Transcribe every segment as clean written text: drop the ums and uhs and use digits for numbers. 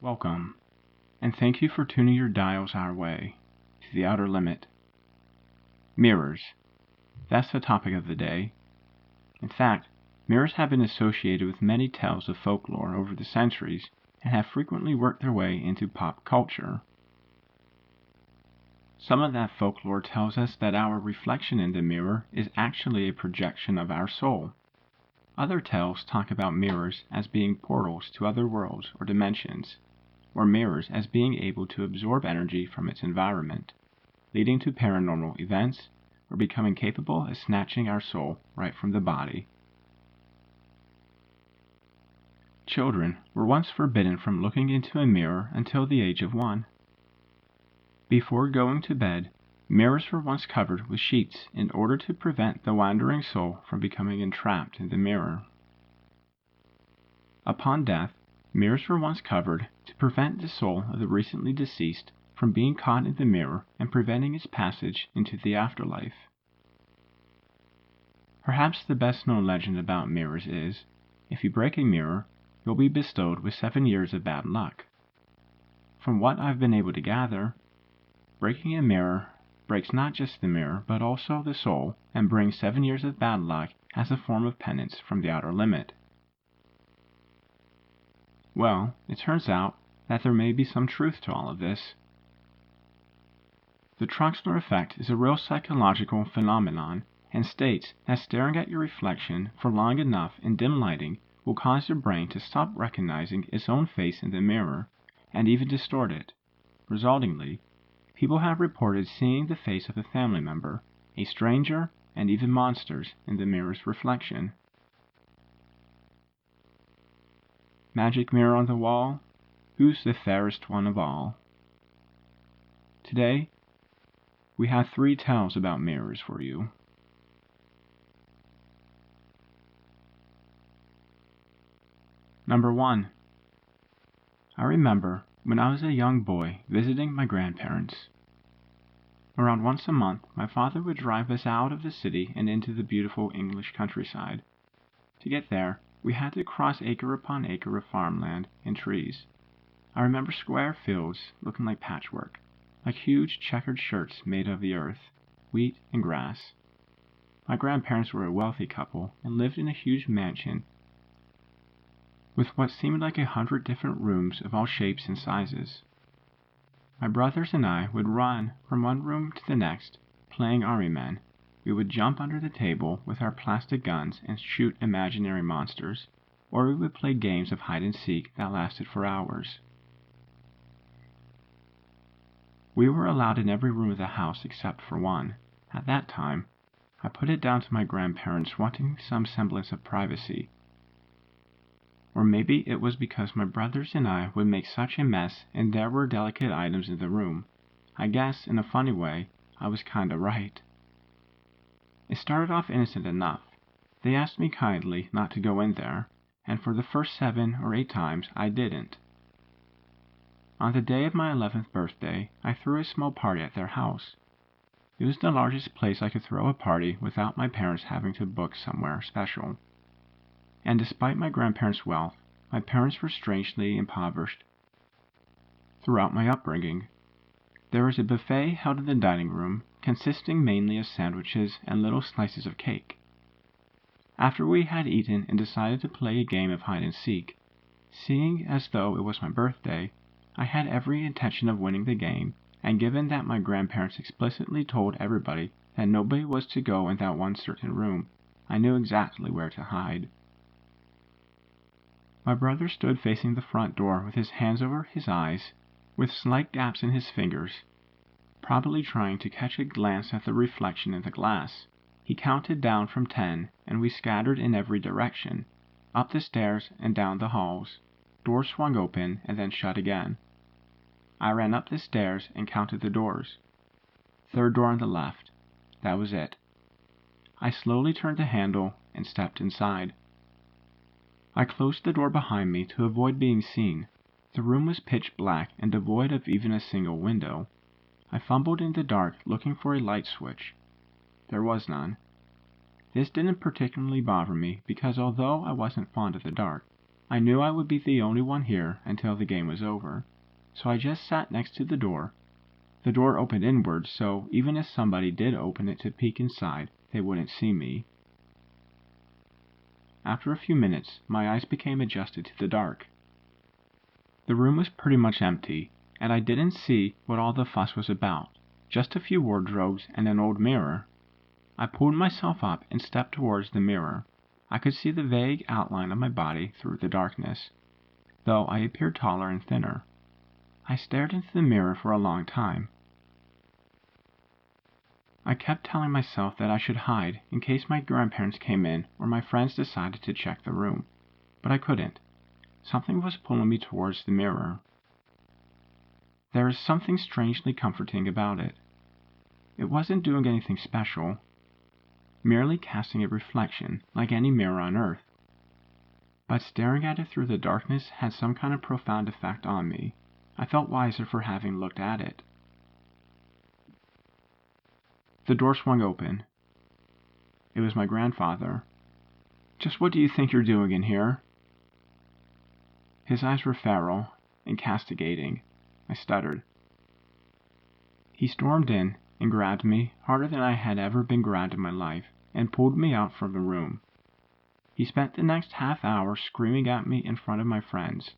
Welcome, and thank you for tuning your dials our way, to the outer limit. Mirrors. That's the topic of the day. In fact, mirrors have been associated with many tales of folklore over the centuries and have frequently worked their way into pop culture. Some of that folklore tells us that our reflection in the mirror is actually a projection of our soul. Other tales talk about mirrors as being portals to other worlds or dimensions, or mirrors as being able to absorb energy from its environment, leading to paranormal events or becoming capable of snatching our soul right from the body. Children were once forbidden from looking into a mirror until the age of 1. Before going to bed, mirrors were once covered with sheets in order to prevent the wandering soul from becoming entrapped in the mirror. Upon death, mirrors were once covered to prevent the soul of the recently deceased from being caught in the mirror and preventing its passage into the afterlife. Perhaps the best known legend about mirrors is, if you break a mirror, you'll be bestowed with 7 years of bad luck. From what I've been able to gather, breaking a mirror breaks not just the mirror but also the soul and brings 7 years of bad luck as a form of penance from the outer limit. Well, it turns out that there may be some truth to all of this. The Troxler effect is a real psychological phenomenon and states that staring at your reflection for long enough in dim lighting will cause your brain to stop recognizing its own face in the mirror and even distort it. Resultingly, people have reported seeing the face of a family member, a stranger, and even monsters in the mirror's reflection. Magic mirror on the wall, who's the fairest one of all? Today, we have 3 tales about mirrors for you. Number 1. I remember when I was a young boy visiting my grandparents. Around once a month, my father would drive us out of the city and into the beautiful English countryside. To get there, we had to cross acre upon acre of farmland and trees. I remember square fields looking like patchwork, like huge checkered shirts made of the earth, wheat, and grass. My grandparents were a wealthy couple and lived in a huge mansion with what seemed like 100 different rooms of all shapes and sizes. My brothers and I would run from one room to the next, playing army men. We would jump under the table with our plastic guns and shoot imaginary monsters, or we would play games of hide and seek that lasted for hours. We were allowed in every room of the house except for one. At that time, I put it down to my grandparents wanting some semblance of privacy. Or maybe it was because my brothers and I would make such a mess and there were delicate items in the room. I guess, in a funny way, I was kinda right. It started off innocent enough. They asked me kindly not to go in there, and for the first 7 or 8 times I didn't. On the day of my 11th birthday, I threw a small party at their house. It was the largest place I could throw a party without my parents having to book somewhere special. And despite my grandparents' wealth, my parents were strangely impoverished throughout my upbringing. There was a buffet held in the dining room, consisting mainly of sandwiches and little slices of cake. After we had eaten and decided to play a game of hide and seek, seeing as though it was my birthday, I had every intention of winning the game, and given that my grandparents explicitly told everybody that nobody was to go in that one certain room, I knew exactly where to hide. My brother stood facing the front door with his hands over his eyes, with slight gaps in his fingers, probably trying to catch a glance at the reflection in the glass. He counted down from 10, and we scattered in every direction, up the stairs and down the halls. Doors swung open and then shut again. I ran up the stairs and counted the doors. Third door on the left. That was it. I slowly turned the handle and stepped inside. I closed the door behind me to avoid being seen. The room was pitch black and devoid of even a single window. I fumbled in the dark looking for a light switch. There was none. This didn't particularly bother me because although I wasn't fond of the dark, I knew I would be the only one here until the game was over. So I just sat next to the door. The door opened inward, so even if somebody did open it to peek inside, they wouldn't see me. After a few minutes, my eyes became adjusted to the dark. The room was pretty much empty, and I didn't see what all the fuss was about. Just a few wardrobes and an old mirror. I pulled myself up and stepped towards the mirror. I could see the vague outline of my body through the darkness, though I appeared taller and thinner. I stared into the mirror for a long time. I kept telling myself that I should hide in case my grandparents came in or my friends decided to check the room, but I couldn't. Something was pulling me towards the mirror. There is something strangely comforting about it. It wasn't doing anything special, merely casting a reflection like any mirror on earth. But staring at it through the darkness had some kind of profound effect on me. I felt wiser for having looked at it. The door swung open. It was my grandfather. "Just what do you think you're doing in here?" His eyes were feral and castigating. I stuttered. He stormed in and grabbed me harder than I had ever been grabbed in my life and pulled me out from the room. He spent the next half hour screaming at me in front of my friends.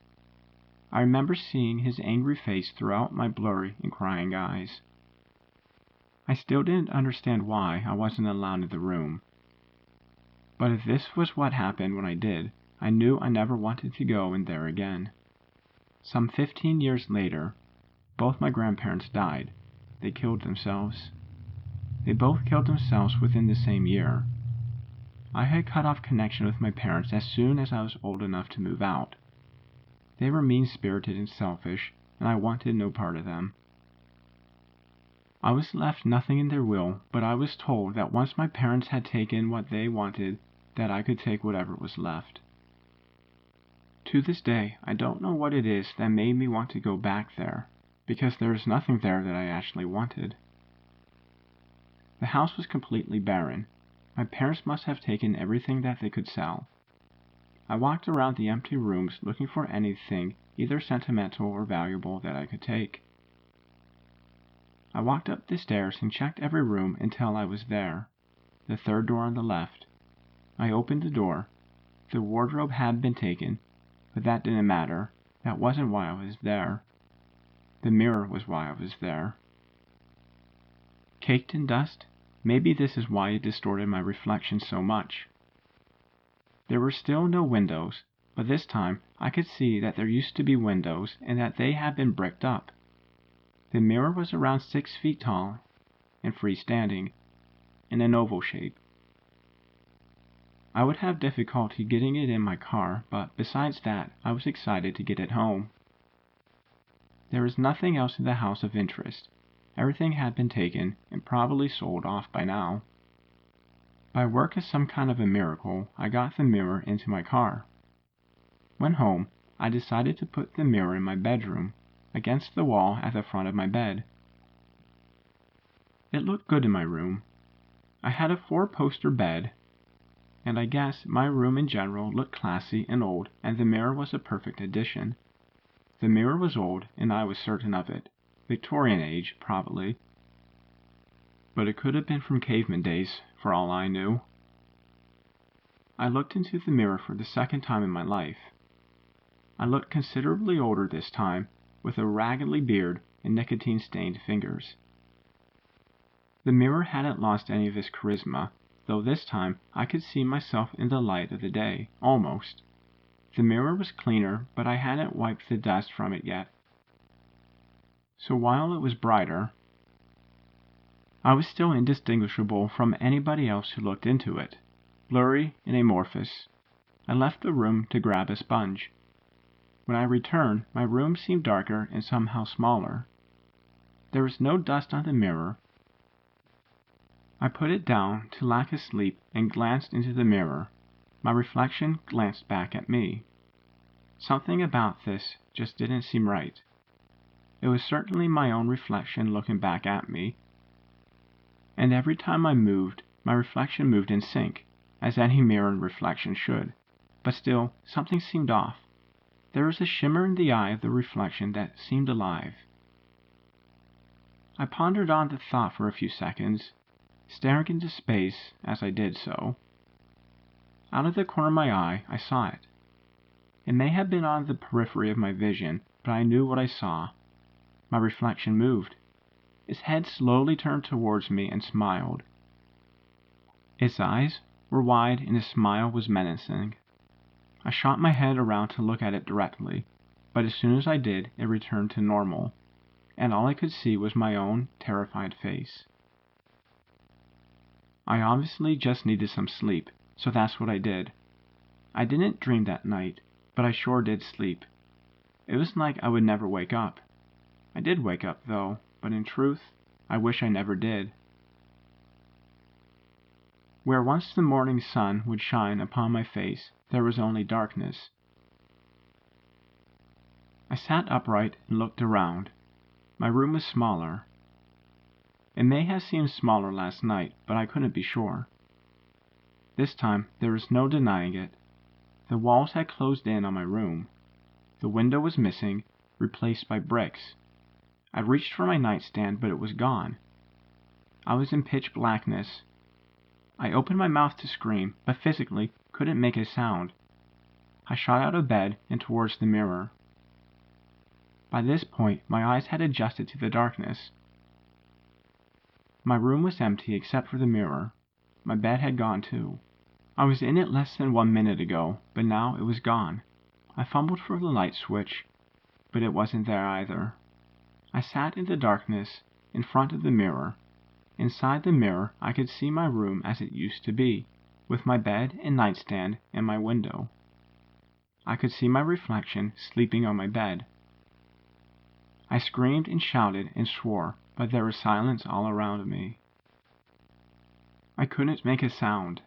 I remember seeing his angry face throughout my blurry and crying eyes. I still didn't understand why I wasn't allowed in the room. But if this was what happened when I did, I knew I never wanted to go in there again. Some 15 years later, both my grandparents died. They killed themselves. They both killed themselves within the same year. I had cut off connection with my parents as soon as I was old enough to move out. They were mean-spirited and selfish, and I wanted no part of them. I was left nothing in their will, but I was told that once my parents had taken what they wanted, that I could take whatever was left. To this day, I don't know what it is that made me want to go back there, because there is nothing there that I actually wanted. The house was completely barren. My parents must have taken everything that they could sell. I walked around the empty rooms looking for anything either sentimental or valuable that I could take. I walked up the stairs and checked every room until I was there. The third door on the left. I opened the door. The wardrobe had been taken, but that didn't matter. That wasn't why I was there. The mirror was why I was there. Caked in dust? Maybe this is why it distorted my reflection so much. There were still no windows, but this time I could see that there used to be windows and that they had been bricked up. The mirror was around 6 feet tall and freestanding, in an oval shape. I would have difficulty getting it in my car, but besides that, I was excited to get it home. There was nothing else in the house of interest. Everything had been taken and probably sold off by now. By work of some kind of a miracle, I got the mirror into my car. When home, I decided to put the mirror in my bedroom, against the wall at the front of my bed. It looked good in my room. I had a 4-poster bed, and I guess my room in general looked classy and old, and the mirror was a perfect addition. The mirror was old, and I was certain of it. Victorian age, probably. But it could have been from caveman days, for all I knew. I looked into the mirror for the second time in my life. I looked considerably older this time, with a raggedy beard and nicotine-stained fingers. The mirror hadn't lost any of its charisma, though this time I could see myself in the light of the day, almost. The mirror was cleaner, but I hadn't wiped the dust from it yet. So while it was brighter, I was still indistinguishable from anybody else who looked into it, blurry and amorphous. I left the room to grab a sponge. When I returned, my room seemed darker and somehow smaller. There was no dust on the mirror. I put it down to lack of sleep and glanced into the mirror. My reflection glanced back at me. Something about this just didn't seem right. It was certainly my own reflection looking back at me, and every time I moved, my reflection moved in sync, as any mirror reflection should. But still, something seemed off. There was a shimmer in the eye of the reflection that seemed alive. I pondered on the thought for a few seconds, staring into space as I did so. Out of the corner of my eye, I saw it. It may have been on the periphery of my vision, but I knew what I saw. My reflection moved. Its head slowly turned towards me and smiled. Its eyes were wide and its smile was menacing. I shot my head around to look at it directly, but as soon as I did, it returned to normal, and all I could see was my own terrified face. I obviously just needed some sleep, so that's what I did. I didn't dream that night, but I sure did sleep. It was like I would never wake up. I did wake up, though, but in truth, I wish I never did. Where once the morning sun would shine upon my face, there was only darkness. I sat upright and looked around. My room was smaller. It may have seemed smaller last night, but I couldn't be sure. This time, there was no denying it. The walls had closed in on my room. The window was missing, replaced by bricks. I reached for my nightstand, but it was gone. I was in pitch blackness. I opened my mouth to scream, but physically couldn't make a sound. I shot out of bed and towards the mirror. By this point, my eyes had adjusted to the darkness. My room was empty except for the mirror. My bed had gone too. I was in it less than 1 minute ago, but now it was gone. I fumbled for the light switch, but it wasn't there either. I sat in the darkness, in front of the mirror. Inside the mirror, I could see my room as it used to be, with my bed and nightstand and my window. I could see my reflection sleeping on my bed. I screamed and shouted and swore, but there was silence all around me. I couldn't make a sound.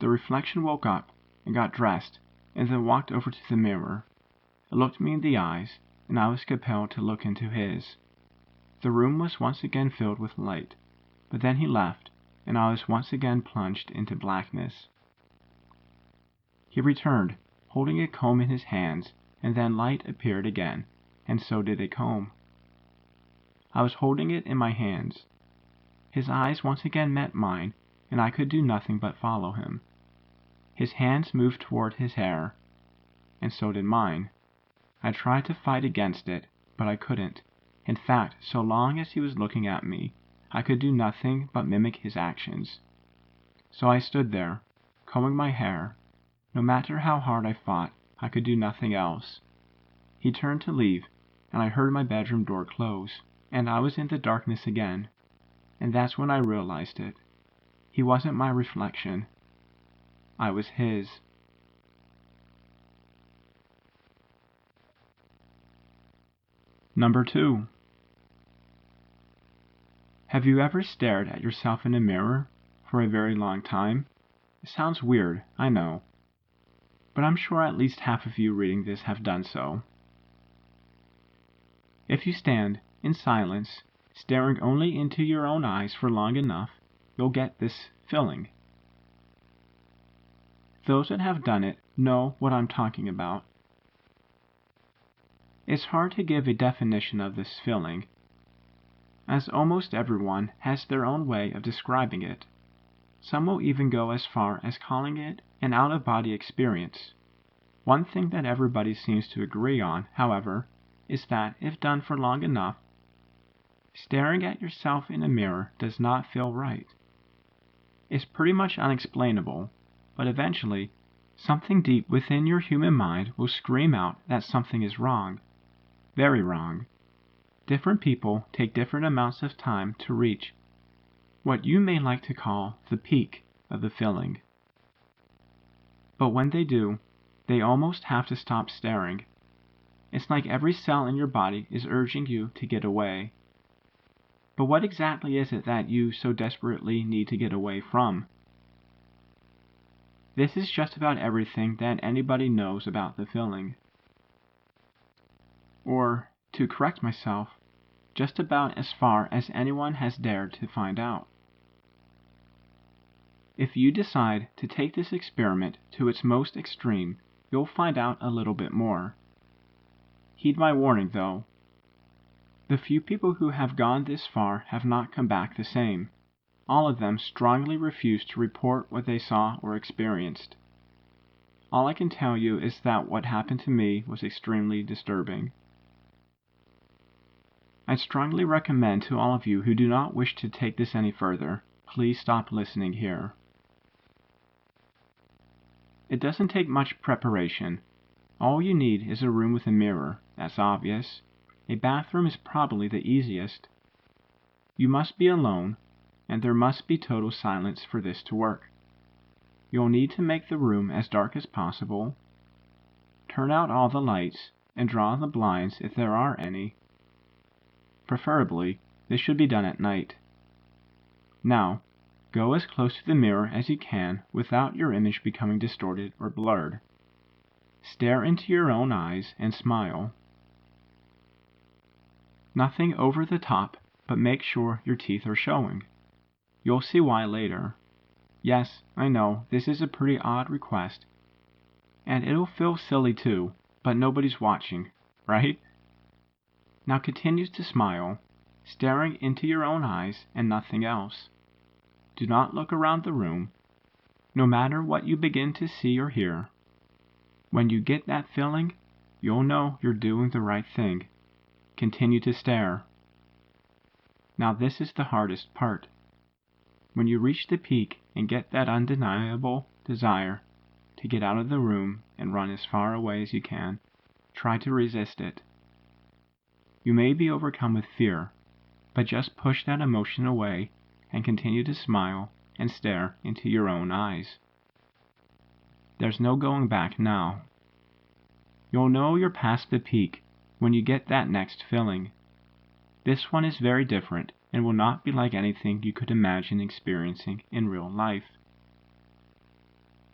The reflection woke up and got dressed, and then walked over to the mirror. It looked me in the eyes, and I was compelled to look into his. The room was once again filled with light, but then he left, and I was once again plunged into blackness. He returned, holding a comb in his hands, and then light appeared again, and so did a comb. I was holding it in my hands. His eyes once again met mine, and I could do nothing but follow him. His hands moved toward his hair, and so did mine. I tried to fight against it, but I couldn't. In fact, so long as he was looking at me, I could do nothing but mimic his actions. So I stood there, combing my hair. No matter how hard I fought, I could do nothing else. He turned to leave, and I heard my bedroom door close, and I was in the darkness again. And that's when I realized it. He wasn't my reflection. I was his. Number 2. Have you ever stared at yourself in a mirror for a very long time? It sounds weird, I know, but I'm sure at least half of you reading this have done so. If you stand in silence, staring only into your own eyes for long enough, you'll get this feeling. Those that have done it know what I'm talking about. It's hard to give a definition of this feeling, as almost everyone has their own way of describing it. Some will even go as far as calling it an out-of-body experience. One thing that everybody seems to agree on, however, is that if done for long enough, staring at yourself in a mirror does not feel right. It's pretty much unexplainable, but eventually, something deep within your human mind will scream out that something is wrong. Very wrong. Different people take different amounts of time to reach what you may like to call the peak of the feeling. But when they do, they almost have to stop staring. It's like every cell in your body is urging you to get away. But what exactly is it that you so desperately need to get away from? This is just about everything that anybody knows about the feeling. Or, to correct myself, just about as far as anyone has dared to find out. If you decide to take this experiment to its most extreme, you'll find out a little bit more. Heed my warning, though. The few people who have gone this far have not come back the same. All of them strongly refuse to report what they saw or experienced. All I can tell you is that what happened to me was extremely disturbing. I strongly recommend to all of you who do not wish to take this any further, please stop listening here. It doesn't take much preparation. All you need is a room with a mirror, that's obvious. A bathroom is probably the easiest. You must be alone, and there must be total silence for this to work. You'll need to make the room as dark as possible, turn out all the lights, and draw the blinds if there are any. Preferably, this should be done at night. Now, go as close to the mirror as you can without your image becoming distorted or blurred. Stare into your own eyes and smile. Nothing over the top, but make sure your teeth are showing. You'll see why later. Yes, I know, this is a pretty odd request. And it'll feel silly too, but nobody's watching, right? Now continue to smile, staring into your own eyes and nothing else. Do not look around the room, no matter what you begin to see or hear. When you get that feeling, you'll know you're doing the right thing. Continue to stare. Now this is the hardest part. When you reach the peak and get that undeniable desire to get out of the room and run as far away as you can, try to resist it. You may be overcome with fear, but just push that emotion away and continue to smile and stare into your own eyes. There's no going back now. You'll know you're past the peak when you get that next feeling. This one is very different and will not be like anything you could imagine experiencing in real life.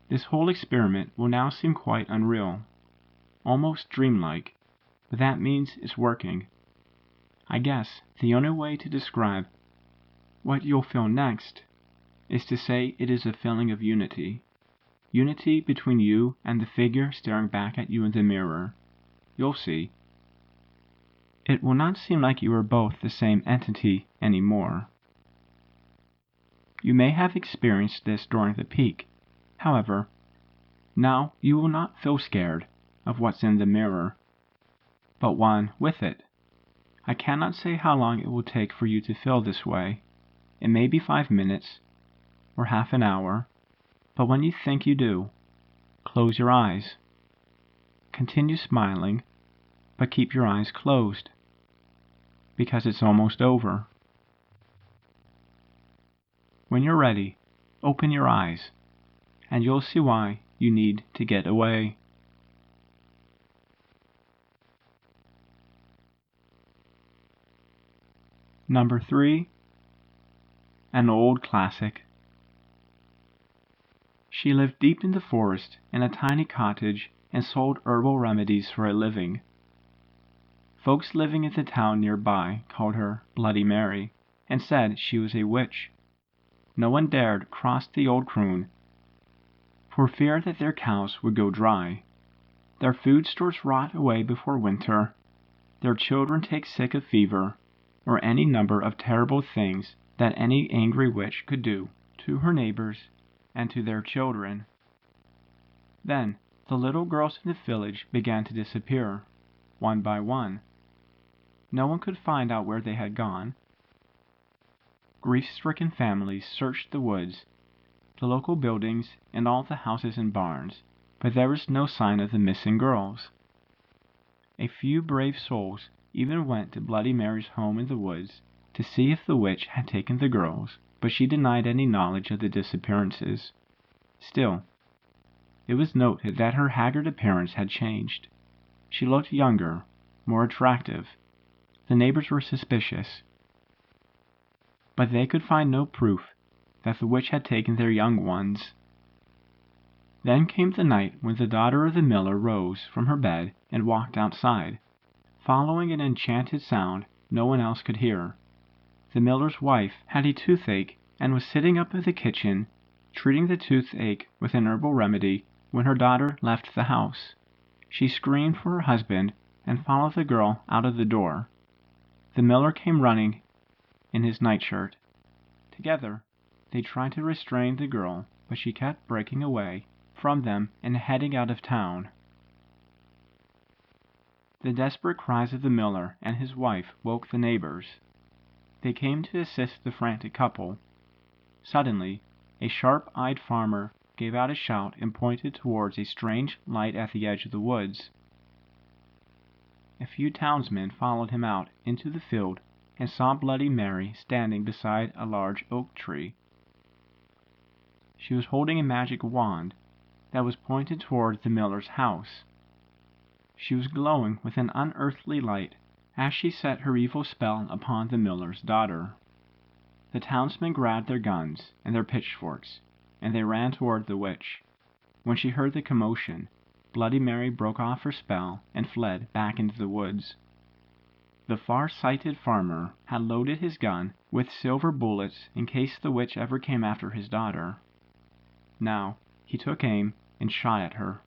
This whole experiment will now seem quite unreal, almost dreamlike, but that means it's working. I guess the only way to describe what you'll feel next is to say it is a feeling of unity. Unity between you and the figure staring back at you in the mirror. You'll see. It will not seem like you are both the same entity anymore. You may have experienced this during the peak. However, now you will not feel scared of what's in the mirror, but one with it. I cannot say how long it will take for you to feel this way. It may be 5 minutes, or half an hour, but when you think you do, close your eyes. Continue smiling, but keep your eyes closed, because it's almost over. When you're ready, open your eyes, and you'll see why you need to get away. Number 3. An old classic. She lived deep in the forest in a tiny cottage and sold herbal remedies for a living. Folks living in the town nearby called her Bloody Mary and said she was a witch. No one dared cross the old crone for fear that their cows would go dry, their food stores rot away before winter, their children take sick of fever, or any number of terrible things that any angry witch could do to her neighbors and to their children. Then, The little girls in the village began to disappear, one by one. No one could find out where they had gone. Grief-stricken families searched the woods, the local buildings, and all the houses and barns, but there was no sign of the missing girls. A few brave souls even went to Bloody Mary's home in the woods to see if the witch had taken the girls, but she denied any knowledge of the disappearances. Still, it was noted that her haggard appearance had changed. She looked younger, more attractive. The neighbors were suspicious, but they could find no proof that the witch had taken their young ones. Then came the night when the daughter of the miller rose from her bed and walked outside, following an enchanted sound no one else could hear. The miller's wife had a toothache and was sitting up in the kitchen, treating the toothache with an herbal remedy when her daughter left the house. She screamed for her husband and followed the girl out of the door. The miller came running in his nightshirt. Together, they tried to restrain the girl, but she kept breaking away from them and heading out of town. The desperate cries of the miller and his wife woke the neighbors. They came to assist the frantic couple. Suddenly, a sharp-eyed farmer gave out a shout and pointed towards a strange light at the edge of the woods. A few townsmen followed him out into the field and saw Bloody Mary standing beside a large oak tree. She was holding a magic wand that was pointed toward the miller's house. She was glowing with an unearthly light as she set her evil spell upon the miller's daughter. The townsmen grabbed their guns and their pitchforks, and they ran toward the witch. When she heard the commotion, Bloody Mary broke off her spell and fled back into the woods. The far-sighted farmer had loaded his gun with silver bullets in case the witch ever came after his daughter. Now he took aim and shot at her.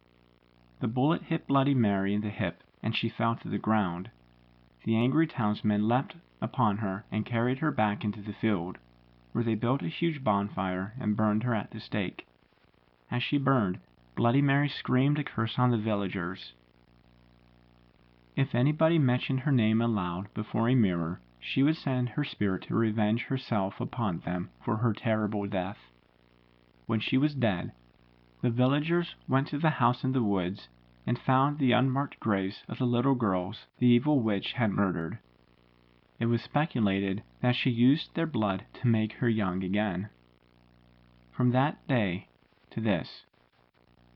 The bullet hit Bloody Mary in the hip, and she fell to the ground. The angry townsmen leapt upon her and carried her back into the field, where they built a huge bonfire and burned her at the stake. As she burned, Bloody Mary screamed a curse on the villagers. If anybody mentioned her name aloud before a mirror, she would send her spirit to revenge herself upon them for her terrible death. When she was dead, the villagers went to the house in the woods and found the unmarked graves of the little girls the evil witch had murdered. It was speculated that she used their blood to make her young again. From that day to this,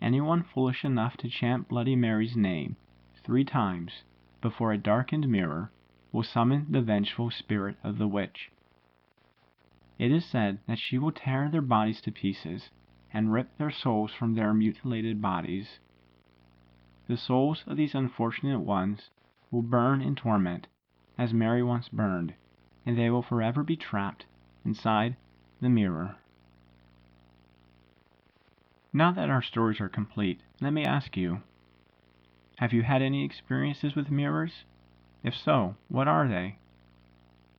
anyone foolish enough to chant Bloody Mary's name 3 times before a darkened mirror will summon the vengeful spirit of the witch. It is said that she will tear their bodies to pieces and rip their souls from their mutilated bodies. The souls of these unfortunate ones will burn in torment as Mary once burned, and they will forever be trapped inside the mirror. Now that our stories are complete, let me ask you, have you had any experiences with mirrors? If so, what are they?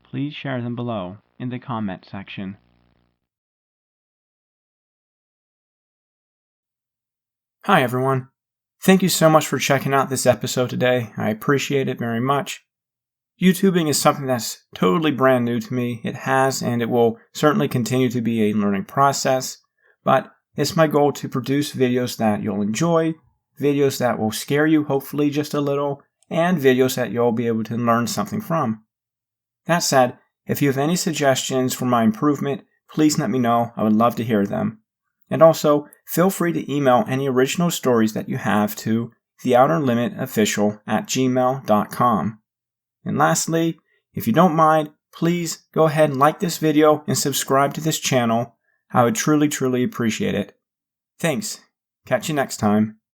Please share them below in the comment section. Hi everyone. Thank you so much for checking out this episode today. I appreciate it very much. YouTubing is something that's totally brand new to me. It has and it will certainly continue to be a learning process, but it's my goal to produce videos that you'll enjoy, videos that will scare you hopefully just a little, and videos that you'll be able to learn something from. That said, if you have any suggestions for my improvement, please let me know. I would love to hear them. And also, feel free to email any original stories that you have to theouterlimitofficial@gmail.com. And lastly, if you don't mind, please go ahead and like this video and subscribe to this channel. I would truly appreciate it. Thanks. Catch you next time.